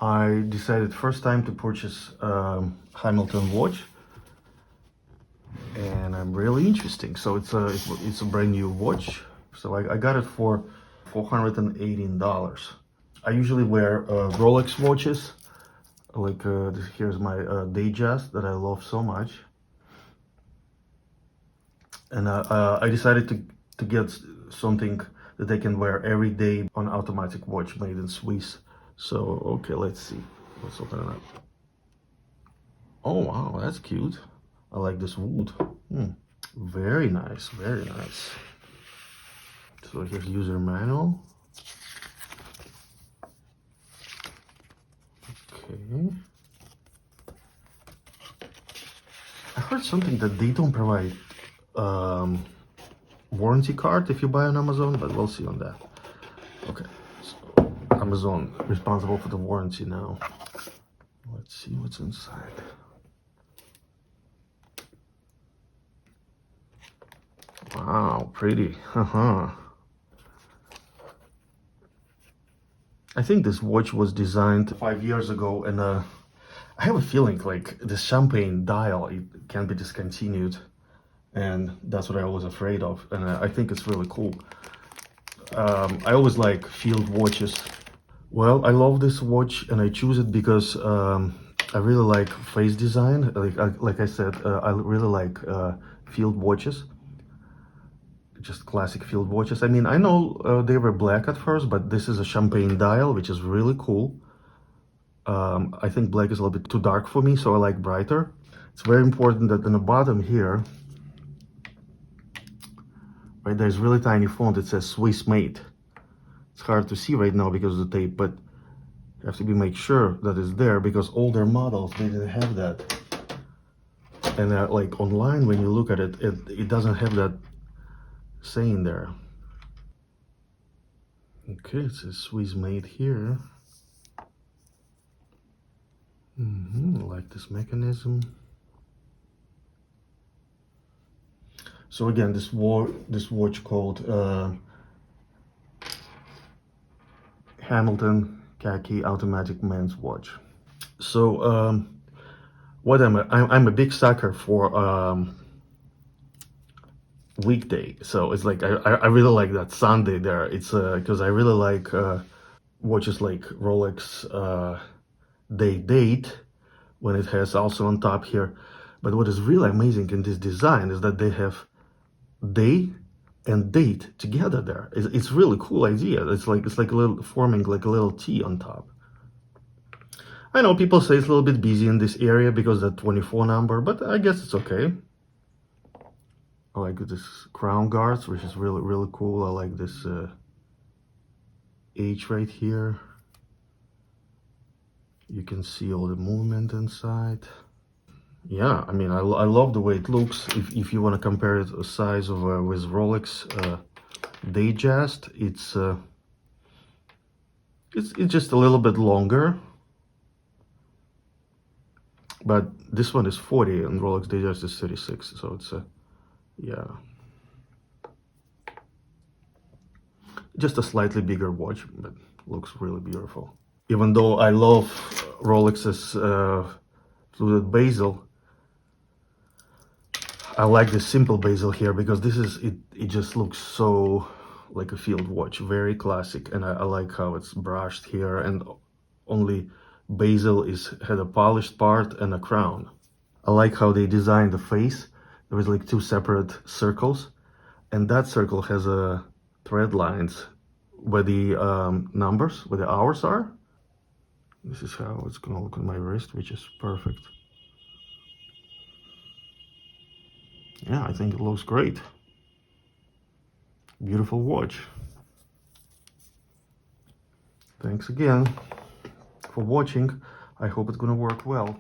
I decided first time to purchase Hamilton watch, and I'm really interesting. So it's a brand new watch. So I got it for $418. I usually wear Rolex watches. Like here's my Datejust that I love so much, and I decided to get something that I can wear every day on automatic watch made in Swiss. So okay, let's see. Let's open it up. Oh wow, that's cute. I like this wood. Very nice, very nice. So here's user manual. Okay. I heard something that they don't provide warranty card if you buy on Amazon, but we'll see on that. Okay, so Amazon responsible for the warranty now. Let's see what's inside. Wow, pretty. I think this watch was designed 5 years ago, and I have a feeling like the champagne dial, it can be discontinued, and that's what I was afraid of, and I think it's really cool. I always like field watches. Well, I love this watch, and I choose it because I really like face design. Like I said, I really like field watches. Just classic field watches. I mean, I know they were black at first, but this is a champagne dial, which is really cool. I think black is a little bit too dark for me, so I like brighter. It's very important that in the bottom here, right, there's really tiny font. It says Swiss made. It's hard to see right now because of the tape, but you have to make sure that it's there, because older models, they didn't have that. And like online, when you look at it, it doesn't have that saying there. Okay, it says Swiss made here. I like this mechanism. So again, this watch called Hamilton Khaki Automatic men's watch. So what I'm a big sucker for weekday. So it's like I really like that Sunday there. It's because I really like watches like Rolex Date, when it has also on top here. But what is really amazing in this design is that they have day and date together there. It's really cool idea. It's like a little forming like a little T on top. I know people say it's a little bit busy in this area because that 24 number, but I guess it's okay. I like this crown guards, which is really cool. I like this H right here. You can see all the movement inside. Yeah, I mean, I love the way it looks. If you want to compare it the size of with Rolex Datejust, it's just a little bit longer. But this one is 40 and Rolex Datejust is 36, so it's yeah, just a slightly bigger watch, but looks really beautiful. Even though I love Rolex's fluted bezel, I like the simple bezel here because this is it just looks so like a field watch, very classic, and I like how it's brushed here, and only bezel had a polished part and a crown. I like how they designed the face. There was like two separate circles, and that circle has a thread lines where the numbers, where the hours are. This is how it's gonna look on my wrist, which is perfect. Yeah, I think it looks great. Beautiful watch. Thanks again for watching. I hope it's gonna work well.